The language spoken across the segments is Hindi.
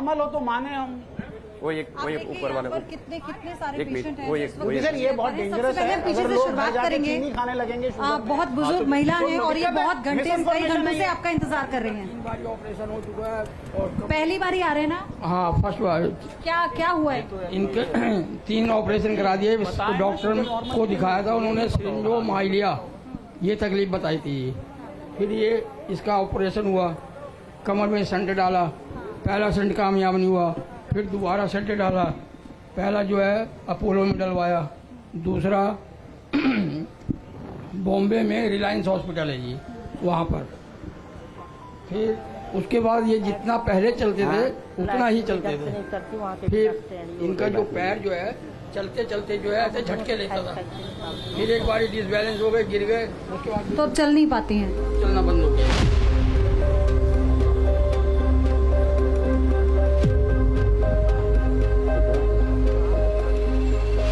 नॉर्मल हो तो माने हम। वो एक ऊपर वाला कितने सारे एक मिनट, पेशेंट हैं वो एक सर ये बहुत डेंजरस है। पीछे अगर से लोग शुरुआत घर जाके करेंगे। चीनी खाने लगेंगे, बहुत बुजुर्ग महिला है और ये बहुत घंटे कई घंटों से आपका इंतजार कर रही हैं। 3 बार ऑपरेशन हो चुका है और पहली बारी आ रहे हैं ना? हाँ फर्स्ट बार। क्या हुआ है? इनके 3 ऑपरेशन करा दिए। डॉक्टर को दिखाया था, उन्होंने सिरिंजो माइलिया ये तकलीफ बताई थी। फिर ये इसका ऑपरेशन हुआ, कमर में सेंट डाला, पहला सेंट कामयाब नहीं हुआ, फिर दोबारा सेंट डाला। पहला जो है अपोलो में डलवाया, दूसरा बॉम्बे में रिलायंस हॉस्पिटल है जी, वहाँ पर। फिर उसके बाद ये जितना पहले चलते थे उतना ही चलते थे। फिर इनका जो पैर जो है चलते चलते जो है ऐसे झटके लेता था। फिर एक बार डिसबैलेंस हो गए, गिर गए, उसके बाद तो चल नहीं पाती हैं? चलना बंद हो गया।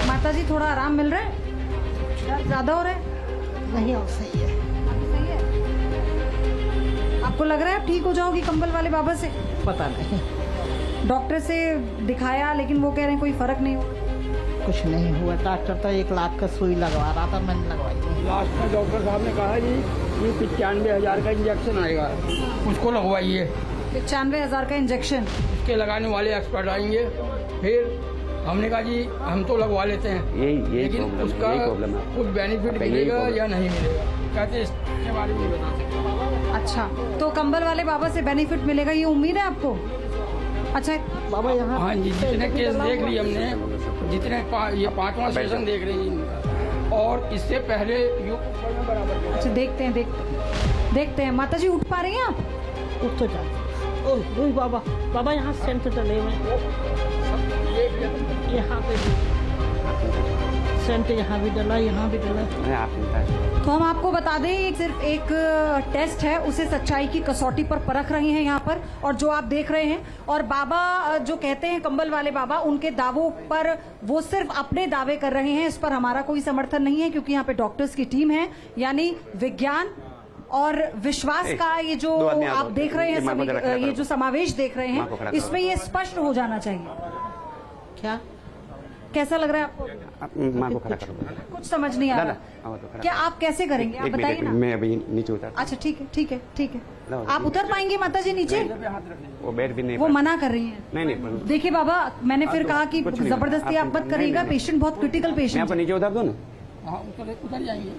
माता जी थोड़ा आराम मिल रहा है? ज्यादा हो रहा है? नहीं हो सही है। सही है। आपको लग रहा है आप ठीक हो जाओगी कंबल वाले बाबा से? पता नहीं, डॉक्टर से दिखाया लेकिन वो कह रहे हैं कोई फर्क नहीं हुआ। कुछ नहीं हुआ। डॉक्टर तो 1 लाख का सुई लगवा रहा था, मैंने लगवाई नहीं। लास्ट में डॉक्टर साहब ने कहा जी ये 95,000 का इंजेक्शन आएगा, उसको लगवाइए। 95,000 का इंजेक्शन? उसके लगाने वाले एक्सपर्ट आएंगे। फिर हमने कहा जी हम तो लगवा लेते हैं, यही लेकिन उसका कुछ बेनिफिट मिलेगा या नहीं मिलेगा, कहते इसके बारे में बता सकते। अच्छा, तो कंबल वाले बाबा से बेनिफिट मिलेगा ये उम्मीद है आपको? अच्छा बाबा यहाँ हाँ जी, जितने केस देख लिए हमने, जितने ये 5वां सेशन देख रहे हैं, और इससे पहले बराबर। अच्छा, देखते हैं। माता जी उठ पा रही हैं आप? उठ तो जाते। ओह बाबा, बाबा यहाँ सेंट डले हुए, यहाँ पे सेंट यहाँ भी डला, यहाँ भी डला। तो हम आपको बता दें एक सिर्फ एक टेस्ट है, उसे सच्चाई की कसौटी पर परख रहे हैं यहाँ पर, और जो आप देख रहे हैं। और बाबा जो कहते हैं कंबल वाले बाबा, उनके दावों पर वो सिर्फ अपने दावे कर रहे हैं, इस पर हमारा कोई समर्थन नहीं है, क्योंकि यहाँ पे डॉक्टर्स की टीम है। यानी विज्ञान और विश्वास का ये जो आप देख रहे हैं, ये जो समावेश देख रहे हैं, इसमें ये स्पष्ट हो जाना चाहिए। क्या कैसा लग रहा है आपको? माँ को खड़ा करो। कुछ समझ नहीं आ रहा। क्या आप कैसे करेंगे, आप बताइए ना। मैं अभी नीचे उतर। अच्छा ठीक है। आप उतर पाएंगे माता जी नीचे? वो बैठ भी नहीं, वो मना कर रही हैं। नहीं। देखिए बाबा, मैंने फिर कहा कि जबरदस्ती आप मत करिएगा, पेशेंट बहुत क्रिटिकल मैं पेशेंट आपको नीचे उतार दूं ना? हाँ उतर जाएंगे।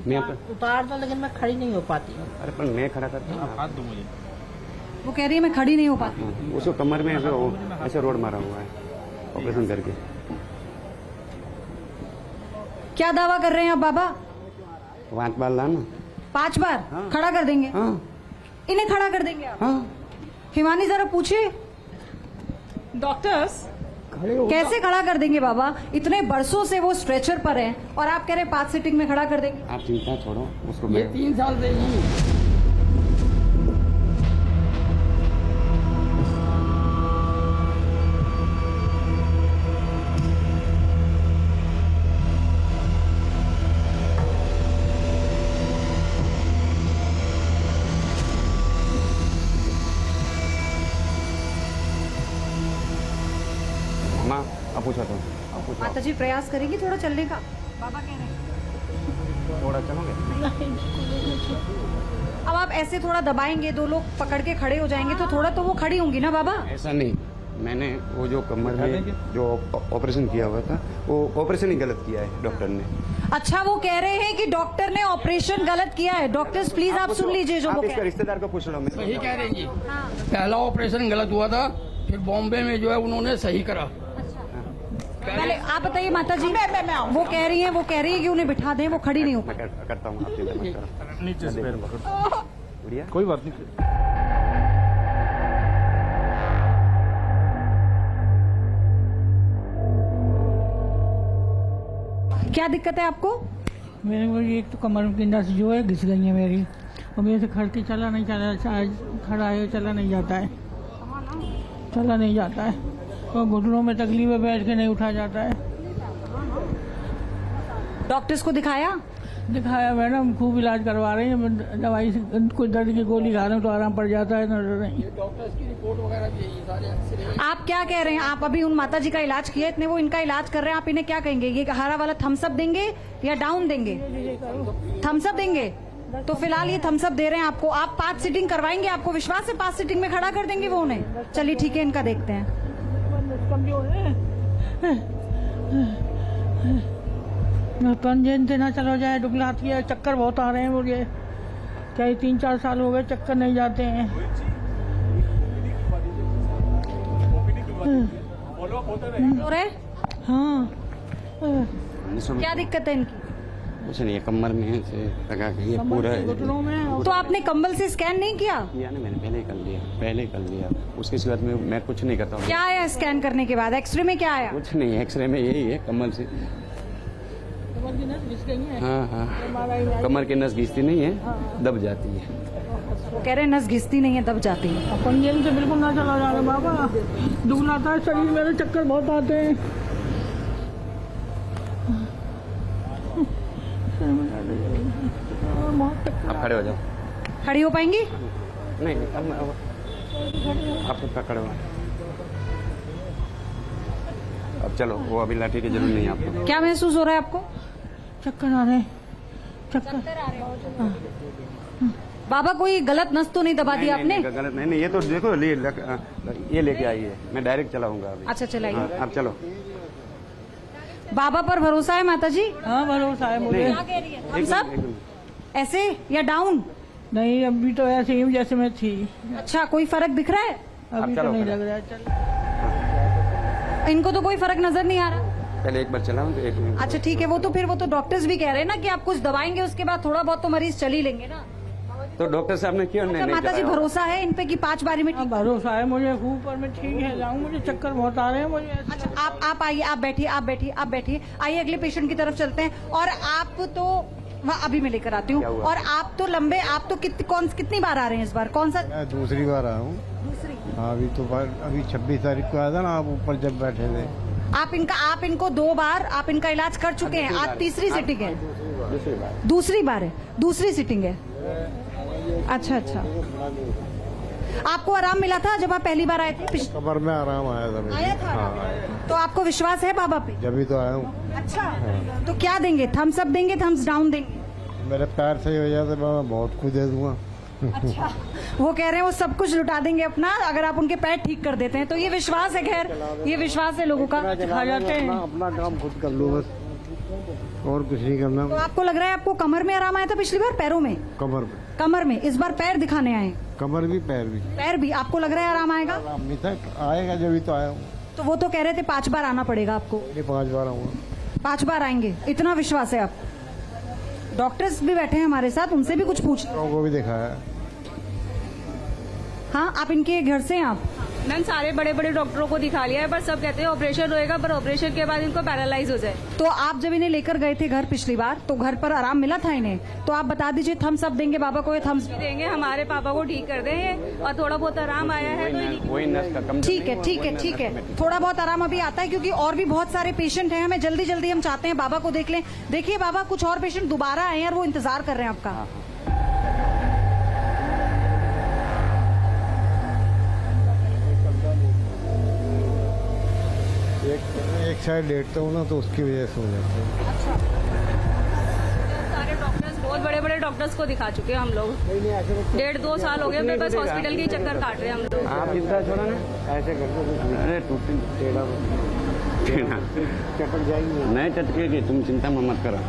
मैं उतार दो, लेकिन मैं खड़ी नहीं हो पाती हूँ। अरे पर मैं खड़ा करता हूँ। हाथ दो मुझे। वो कह रही है मैं खड़ी नहीं हो पाती। उसको कमर में ऐसे रोड मारा हुआ है ऑपरेशन करके। क्या दावा कर रहे हैं आप बाबा? 5 बार लाना। 5 बार? हाँ। खड़ा कर देंगे? हाँ इन्हें खड़ा कर देंगे आप? हाँ। हिमानी जरा पूछिए डॉक्टर्स, कैसे खड़ा कर देंगे बाबा? इतने बरसों से वो स्ट्रेचर पर हैं और आप कह रहे हैं 5 सिटिंग में खड़ा कर देंगे? आप चिंता छोड़ो उसको। ये 3 साल से ही माँ अब पूछा तो माता जी प्रयास करेंगी थोड़ा चलने का? बाबा कह रहे हैं थोड़ा चलोगे? अब आप ऐसे थोड़ा दबाएंगे, 2 लोग पकड़ के खड़े हो जाएंगे तो थोड़ा तो वो खड़ी होंगी ना बाबा? ऐसा नहीं, मैंने वो जो कमर में जो ऑपरेशन किया हुआ था, वो ऑपरेशन ही गलत किया है डॉक्टर ने। अच्छा, वो कह रहे हैं कि डॉक्टर ने ऑपरेशन गलत किया है। डॉक्टर्स प्लीज आप सुन लीजिए जो वो इसका रिश्तेदार को पूछ लो। मैं सही कह रहे हैं जी। पहला ऑपरेशन गलत हुआ था, फिर बॉम्बे में जो है उन्होंने सही करा। पहले आप बताइए माता जी। वो कह रही है कि उन्हें बिठा दें, वो खड़ी नहीं हो। मैं करता हूँ, आप चिंता मत करो। नीचे से पैर पकड़ो। बढ़िया, कोई बात नहीं। क्या दिक्कत है आपको? मेरे को एक तो कमर की नस जो है घिस गई है मेरी, और मेरे से खड़ती खड़ा है, चला नहीं जाता है, और घुटनों में तकलीफ है, बैठ के नहीं उठा जाता है। डॉक्टर्स को दिखाया? दिखाया मैडम, खूब इलाज करवा रही हैं, दवाई से कुछ दर्द की गोली खा रहे हैं तो आराम पड़ जाता है। डॉक्टर्स की रिपोर्ट वगैरह भी है, सारे एक्सरे। आप क्या कह रहे हैं? आप अभी उन माता जी का इलाज किया, इतने वो इनका इलाज कर रहे हैं, आप इन्हें क्या कहेंगे? ये हरा वाला थम्स अप देंगे या डाउन देंगे? थम्स अप देंगे। तो फिलहाल ये थम्स अप दे रहे हैं आपको। आप 5 सीटिंग करवाएंगे? आपको विश्वास है 5 सीटिंग में खड़ा कर देंगे वो उन्हें? चलिए ठीक है, इनका देखते हैं। पंजन से ना चलो जाए, डुगलाती है, चक्कर बहुत आ रहे हैं मुझे। क्या 3-4 साल हो गए चक्कर नहीं जाते हैं। हो रहे? हाँ। क्या दिक्कत है इनकी? कुछ नहीं है, कमर में से लगा के ये पूरा घुटनों में। तो आपने कंबल से स्कैन नहीं किया? किया ना, मैंने पहले ही कर लिया। उसके बाद में मैं कुछ नहीं करता हूँ। क्या आया स्कैन करने के बाद? एक्सरे में क्या आया? कुछ नहीं है, एक्सरे में यही है, कमर से। कमर की नस घिस गई है। हाँ, कमर की नस घिसती नहीं है, दब जाती है। वो कह रहे हैं नस घिसती नहीं है, दब जाती है। पंजन से बिल्कुल ना चला जा रहा बाबा, दुगलाता है शरीर, मेरे चक्कर बहुत आते हैं। आप खड़े हो जाओ। खड़ी हो पाएंगी? नहीं, आप खड़े हो। अब चलो, वो अभी लाठी की जरूरत नहीं है आपको। क्या महसूस हो रहा है आपको? चक्कर आ रहे हैं, चक्कर। हाँ। बाबा कोई गलत नस तो नहीं दबा दी आपने? नहीं, गलत नहीं, ये तो देखो, ये लेके आई है, मैं डायरेक्ट चलाऊंगा अभी। अच्छा चलाइए। हाँ, आप चलो। बाबा पर भरोसा है माता जी? हाँ भरोसा है मुझे। हम सब ऐसे या डाउन? नहीं, अभी तो ऐसे ही हूँ जैसे मैं थी। अच्छा, कोई फर्क दिख रहा है? अभी तो चलो, नहीं चलो। लग रहा है। चल, इनको तो कोई फर्क नजर नहीं आ रहा। पहले एक बार चलाऊं तो 1 मिनट। अच्छा ठीक है, वो तो डॉक्टर्स भी कह रहे हैं ना कि आप कुछ दवाएंगे, उसके बाद थोड़ा बहुत तो मरीज चल ही लेंगे ना। तो डॉक्टर साहब ने क्यों अच्छा माता जी, भरोसा है इन पे कि 5 बारी में ठीक? भरोसा है मुझे खूब, पर मैं ठीक है जाऊँ, मुझे चक्कर बहुत आ रहे हैं मुझे। अच्छा आप आइए, आप बैठिए। आइए अगले पेशेंट की तरफ चलते हैं। और आप तो वहाँ अभी मैं लेकर आती हूँ। और आप तो लंबे, आप तो कितनी बार आ रहे हैं इस बार? कौन सा? मैं दूसरी बार आया हूँ। हाँ, अभी 26 तारीख को आया था ना, आप ऊपर जब बैठे थे। आप इनको 2 बार आप इनका इलाज कर चुके हैं, आज तीसरी सिटिंग है। दूसरी बार है, दूसरी सिटिंग है। अच्छा। आपको आराम मिला था जब आप पहली बार आए थे? कमर में आराम आया था। आया था? हाँ, तो आपको विश्वास है बाबा पे? जब ही तो आया हूँ। अच्छा, तो क्या देंगे? थम्स अप देंगे, थम्स डाउन देंगे? मेरे पैर सही हो जाते मैं बहुत कुछ दे दूंगा। अच्छा, वो कह रहे हैं वो सब कुछ लुटा देंगे अपना, अगर आप उनके पैर ठीक कर देते हैं। तो ये विश्वास है, खैर ये विश्वास है लोगों का। खा जाते हैं। अपना काम खुद कर लो बस, और कुछ नहीं करना। तो आपको लग रहा है आपको कमर में आराम आया था पिछली बार? पैरों में? कमर में। इस बार पैर दिखाने आए? कमर भी, पैर भी। आपको लग रहा है आराम आएगा? अभी तक आएगा, जब ही तो आया हूँ। तो वो तो कह रहे थे 5 बार आना पड़ेगा आपको। 5 बार आऊंगा। 5 बार आएंगे, इतना विश्वास है आप? डॉक्टर्स भी बैठे हैं हमारे साथ, उनसे भी कुछ पूछ। लोगों को भी दिखाया। हाँ, आप इनके घर से हैं आप? मैम सारे बड़े बड़े डॉक्टरों को दिखा लिया है, पर सब कहते हैं ऑपरेशन होएगा, पर ऑपरेशन के बाद इनको पैरालाइज हो जाए। तो आप जब इन्हें लेकर गए थे घर पिछली बार, तो घर पर आराम मिला था इन्हें? तो आप बता दीजिए, थम्स अप देंगे बाबा को या थम्स देंगे? हमारे पापा को ठीक कर देंगे और थोड़ा बहुत आराम आया है तो वही नस का कम। ठीक है। थोड़ा बहुत आराम अभी आता है, क्योंकि और भी बहुत सारे पेशेंट हैं, हमें जल्दी हम चाहते हैं बाबा को देख लें। देखिए बाबा, कुछ और पेशेंट दोबारा आए हैं और वो इंतजार कर रहे हैं आपका। एक साइड लेटता हूँ ना, तो उसकी वजह से हो जाता है। सारे डॉक्टर्स, बहुत बड़े बड़े डॉक्टर्स को दिखा चुके हैं हम लोग। 1.5-2 साल हो गए, फिर बस हॉस्पिटल के चक्कर काट रहे हैं हम लोग। आप इतना छोड़ा ना, ऐसे करके अरे टेढ़ा चटक जाएगी। नहीं चटकेगी, तुम चिंता मत करो।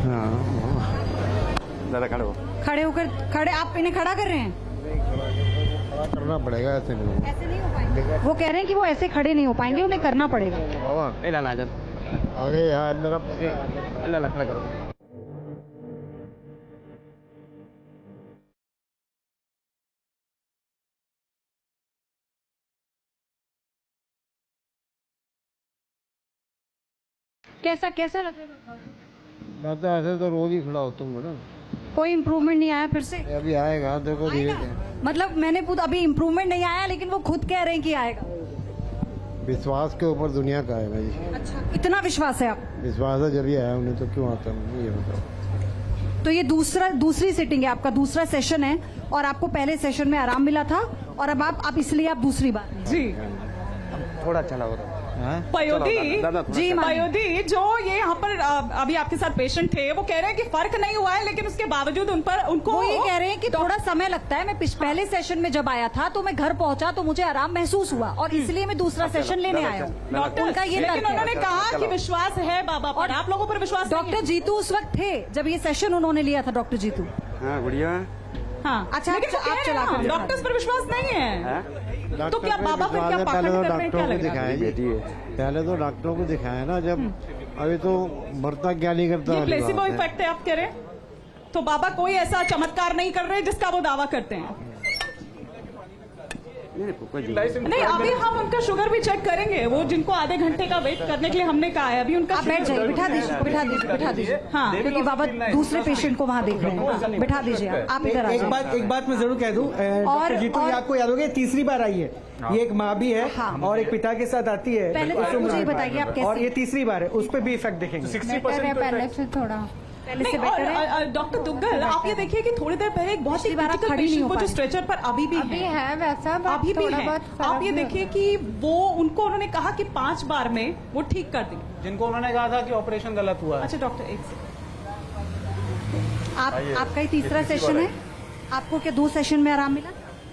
दादा खड़े खड़े आप इन्हें खड़ा कर रहे हैं? करना पड़ेगा, ऐसे नहीं हो पाएंगे। वो कह रहे हैं कि वो ऐसे खड़े नहीं हो पाएंगे, उन्हें करना पड़ेगा। आगे यहाँ अल्लाह खड़ा करो। कैसा लग रहा है? मैं तो ऐसे तो रोज ही खड़ा होता हूँ मैडम। कोई इम्प्रूवमेंट नहीं आया फिर से? अभी आएगा, देखो धीरे धीरे। मतलब मैंने खुद अभी इम्प्रूवमेंट नहीं आया, लेकिन वो खुद कह रहे हैं कि आएगा। विश्वास के ऊपर दुनिया का है जी। अच्छा, इतना विश्वास है आप? विश्वास है, जब ही आया उन्हें तो क्यों आता हूँ, ये बताओ। तो ये दूसरी सिटिंग है, आपका दूसरा सेशन है और आपको पहले सेशन में आराम मिला था और अब आप इसलिए आप दूसरी बार जी थोड़ा चला हो रहा पयोधी जी पयोधी, जो ये यहाँ पर अभी आपके साथ पेशेंट थे, वो कह रहे हैं कि फर्क नहीं हुआ है, लेकिन उसके बावजूद उनको वो ये कह रहे हैं कि थोड़ा समय लगता है। मैं पहले सेशन में जब आया था तो मैं घर पहुंचा तो मुझे आराम महसूस हुआ और इसलिए मैं दूसरा सेशन लेने आया हूँ। डॉक्टर उनका ये लेकिन तर्क है। उन्होंने कहा कि विश्वास है बाबा पर, आप लोगों पर विश्वास नहीं है? डॉक्टर जीतू उस वक्त थे जब ये सेशन उन्होंने लिया था, डॉक्टर जीतू। हाँ गुड़िया। हाँ अच्छा, लेकिन वो आप कह रहे चला हैं कर ना, डॉक्टर्स पर विश्वास नहीं है। तो क्या बाबा फिर क्या पहले पाखंड तो कर रहे हैं, क्या डॉक्टरों को लग रहा है? दिखाया बेटी है। पहले तो डॉक्टरों को दिखाया ना, जब अभी तो मरता क्या नहीं करता ये वाली प्लेसिबो बात है। इफेक्ट है आप कह रहे हैं? तो बाबा कोई ऐसा चमत्कार नहीं कर रहे जिसका वो दावा करते हैं। नहीं, अभी हम उनका शुगर भी चेक करेंगे, वो जिनको आधे घंटे का वेट करने के लिए हमने कहा है, अभी उनका आप बैठ जाइए, बिठा दीजिए। हाँ, क्योंकि बाबा दूसरे पेशेंट को वहाँ देख रहे हैं। बिठा दीजिए, आप इधर आ जाइए। एक बात मैं जरूर कह दूं, डॉक्टर जीतू, ये आपको याद होगा, तीसरी बार आई है। ये एक माँ भी है और एक पिता के साथ आती है। पहले तो मुझे ये बताइए आप कैसे, और ये तीसरी बार है, उस पर भी इफेक्ट देखेंगे। 60% पहले से थोड़ा पहले से बेटर है। डॉक्टर दुग्गल, आप ये देखिए कि थोड़ी देर पहले एक बहुत ही क्रिटिकल पेशेंट को जो स्ट्रेचर पर अभी भी है वैसा, अभी भी है, आप ये देखिए कि वो उनको उन्होंने कहा कि 5 बार में वो ठीक कर देंगे, जिनको उन्होंने कहा था कि ऑपरेशन गलत हुआ है। अच्छा डॉक्टर, एक सेकंड, आपका ही तीसरा सेशन है, आपको क्या 2 सेशन में आराम मिला?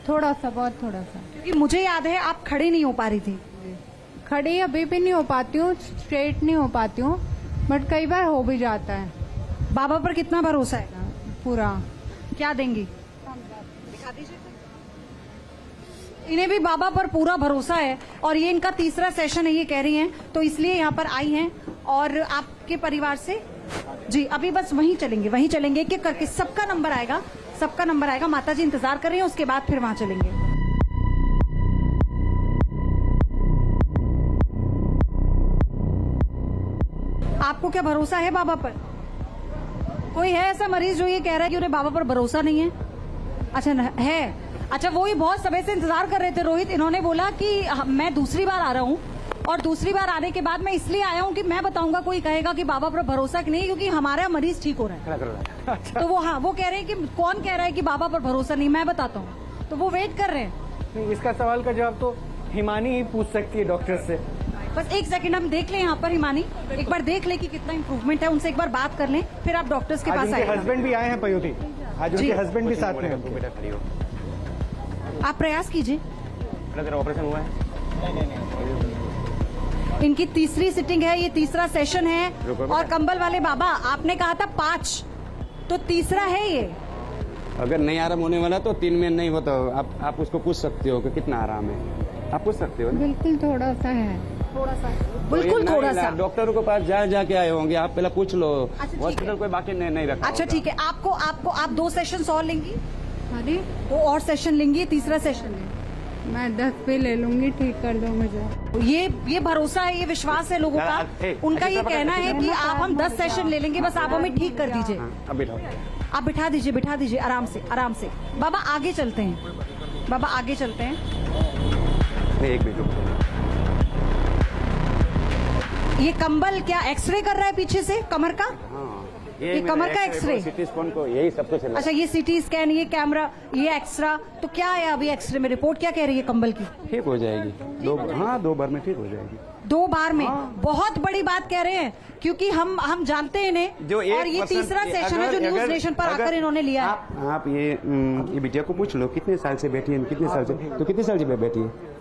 थोड़ा सा, बहुत थोड़ा सा। क्योंकि मुझे याद है आप खड़े नहीं हो पा रही थी। खड़ी अभी भी नहीं हो पाती हूँ, स्ट्रेट नहीं हो पाती हूँ, बट कई बार हो भी जाता है। बाबा पर कितना भरोसा है? पूरा। क्या देंगी? दिखा दीजिए। इन्हें भी बाबा पर पूरा भरोसा है और ये इनका तीसरा सेशन है, ये कह रही हैं, तो इसलिए यहाँ पर आई हैं। और आपके परिवार से जी अभी बस वहीं चलेंगे कि करके सबका नंबर आएगा। माता जी इंतजार कर रही हैं, उसके बाद फिर वहां चलेंगे। आपको क्या भरोसा है बाबा पर? कोई है ऐसा मरीज जो ये कह रहा है कि उन्हें बाबा पर भरोसा नहीं है? अच्छा है। अच्छा, वो ही बहुत समय से इंतजार कर रहे थे रोहित। इन्होंने बोला कि मैं दूसरी बार आ रहा हूँ और दूसरी बार आने के बाद मैं इसलिए आया हूँ कि मैं बताऊंगा, कोई कहेगा कि बाबा पर भरोसा कि नहीं, क्योंकि हमारा मरीज ठीक हो रहा है। तो वो कह रहे हैं कि कौन कह रहा है कि बाबा पर भरोसा नहीं, मैं बताता हूँ। तो वो वेट कर रहे हैं। इसका सवाल का जवाब तो हिमानी ही पूछ सकती है डॉक्टर से। बस एक सेकंड हम देख लें यहाँ पर, हिमानी एक बार देख ले कि कितना इम्प्रूवमेंट है, उनसे एक बार बात कर लें, फिर आप डॉक्टर्स के पास आए। हस्बैंड भी आए हैं पयोधी, आज उनके हस्बैंड भी साथ में हैं। आप प्रयास कीजिए। ऑपरेशन हुआ है? इनकी तीसरी सिटिंग है, ये तीसरा सेशन है। और कंबल वाले बाबा, आपने कहा था 5, तो तीसरा है ये। अगर नहीं आराम होने वाला तो 3 में नहीं होता, आप उसको पूछ सकते हो कि कितना आराम है, आप पूछ सकते हो ना? बिल्कुल थोड़ा सा है, बिल्कुल थोड़ा सा। डॉक्टर के पास जाके आए होंगे, आप पहले पूछ लो। अच्छा, हॉस्पिटल कोई बाकी नहीं रखा। अच्छा ठीक है, आप 2 सेशन और लेंगी? अरे 2 और सेशन लेंगी, तीसरा सेशन है। मैं 10 पे ले लूंगी, ठीक कर दो मुझे। ये भरोसा है, ये विश्वास है लोगों का। उनका ये कहना है कि हम 10 सेशन ले लेंगे, बस आप हमें ठीक कर दीजिए। आप बिठा दीजिए आराम से। बाबा आगे चलते हैं। एक मिनट, ये कंबल क्या एक्सरे कर रहा है पीछे से कमर का? ये कमर का एक्सरे, सिटी स्कैन को यही सब कुछ है। अच्छा, ये सिटी स्कैन, ये कैमरा, ये एक्सरा, तो क्या है अभी एक्सरे में रिपोर्ट क्या कह रही है कंबल की? ठीक हो जाएगी 2 बार में ठीक हो जाएगी। 2 बार में? बहुत बड़ी बात कह रहे हैं, क्योंकि हम जानते हैं इन्हें। जो और ये तीसरा सेशन है जो न्यूज नेशन पर आकर इन्होंने लिया है। आप ये बिटिया को पूछ लो कितने साल से बैठी है, कितने साल से बैठी है?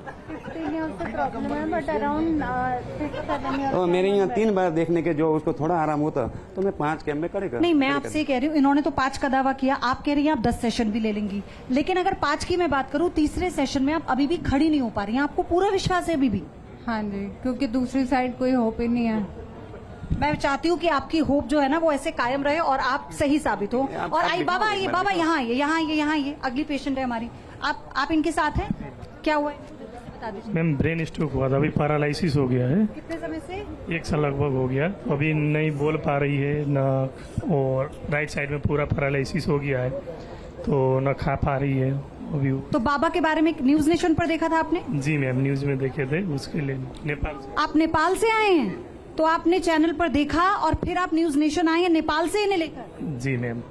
प्रॉब्लम है, बट अराउंड 6-7 ईयर। मेरे यहाँ 3 बार देखने के जो उसको थोड़ा आराम होता तो मैं 5 कैम्प में करेगा। नहीं, मैं आपसे कह रही हूँ, इन्होंने तो 5 का दावा किया, आप कह रही हैं आप 10 सेशन भी ले लेंगी। लेकिन अगर 5 की मैं बात करूँ, तीसरे सेशन में आप अभी भी खड़ी नहीं हो पा रही हैं, आपको पूरा विश्वास है अभी भी? हाँ जी, क्योंकि दूसरी साइड कोई होप ही नहीं है। मैं चाहती हूँ कि आपकी होप जो है ना वो ऐसे कायम रहे और आप सही साबित हो। और आई बाबा, यहाँ आइए, अगली पेशेंट है हमारी। आप इनके साथ हैं? क्या हुआ है? मैम ब्रेन स्ट्रोक हुआ था, अभी पैरालिसिस हो गया है। कितने समय से? 1 साल लगभग हो गया। अभी नहीं बोल पा रही है ना, और राइट साइड में पूरा पैरालिसिस हो गया है, तो ना खा पा रही है अभी। तो बाबा के बारे में न्यूज नेशन पर देखा था आपने? जी मैम, न्यूज में देखे थे, उसके लिए नेपाल से। आप नेपाल से आए हैं, तो आपने चैनल पर देखा और फिर आप न्यूज नेशन आए हैं नेपाल से इन्हें लेकर? जी मैम।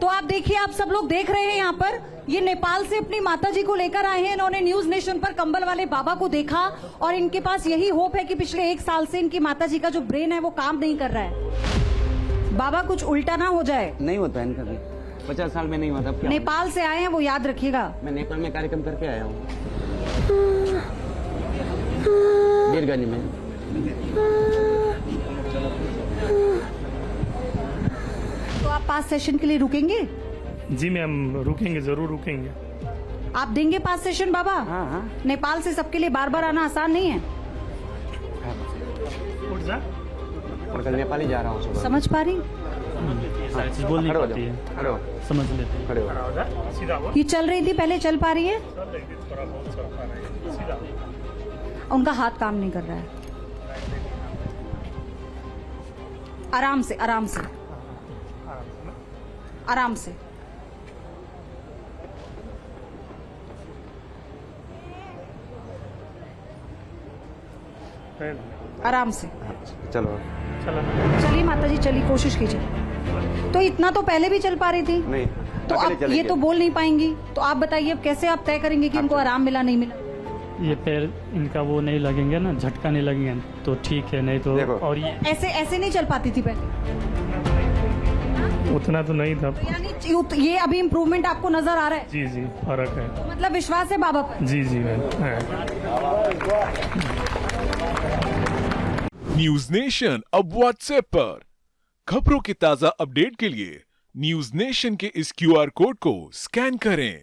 तो आप देखिए, आप सब लोग देख रहे हैं यहाँ पर, ये नेपाल से अपनी माताजी को लेकर आए हैं। इन्होंने न्यूज नेशन पर कंबल वाले बाबा को देखा और इनके पास यही होप है कि पिछले 1 साल से इनकी माताजी का जो ब्रेन है वो काम नहीं कर रहा है। बाबा कुछ उल्टा ना हो जाए। नहीं होता है इनका भी, 50 साल में नहीं होता। अब क्या नेपाल से आए हैं, वो याद रखिएगा। मैं नेपाल में कार्यक्रम करके आया हूँ, बीरगंज में। तो आप 5 सेशन के लिए रुकेंगे? जी मैम, रुकेंगे, जरूर रुकेंगे। आप देंगे 5 सेशन बाबा? हाँ हाँ। नेपाल से सबके लिए बार बार आना आसान नहीं है। उठ जा। और कल नेपाल ही जा रहा हूँ सुबह। समझ पा रही? बोल नहीं पाती है, खड़े हो, समझ लेते हैं। खड़े हो। सीधा हो। ये चल रही थी पहले, चल पा रही है? थोड़ा बहुत चल पा रही है। सीधा हो। उनका हाथ काम नहीं कर रहा है। आराम से, आराम से, आराम से। आराम से। चलो चलिए माता जी, चलिए, कोशिश कीजिए। तो इतना तो पहले भी चल पा रही थी। नहीं, तो अब ये तो बोल नहीं पाएंगी, तो आप बताइए अब कैसे आप तय करेंगे कि इनको आराम मिला नहीं मिला? ये पैर इनका वो नहीं लगेंगे ना, झटका नहीं लगेंगे तो ठीक है, नहीं तो देखो। और ये ऐसे ऐसे नहीं चल पाती थी पहले। उतना तो नहीं था। तो यानी ये अभी इम्प्रूवमेंट आपको नजर आ रहा है? जी जी, फर्क है। तो मतलब विश्वास है बाबा पर? जी जी मैम, है। न्यूज नेशन अब व्हाट्सएप पर। खबरों के ताजा अपडेट के लिए न्यूज नेशन के इस QR कोड को स्कैन करें।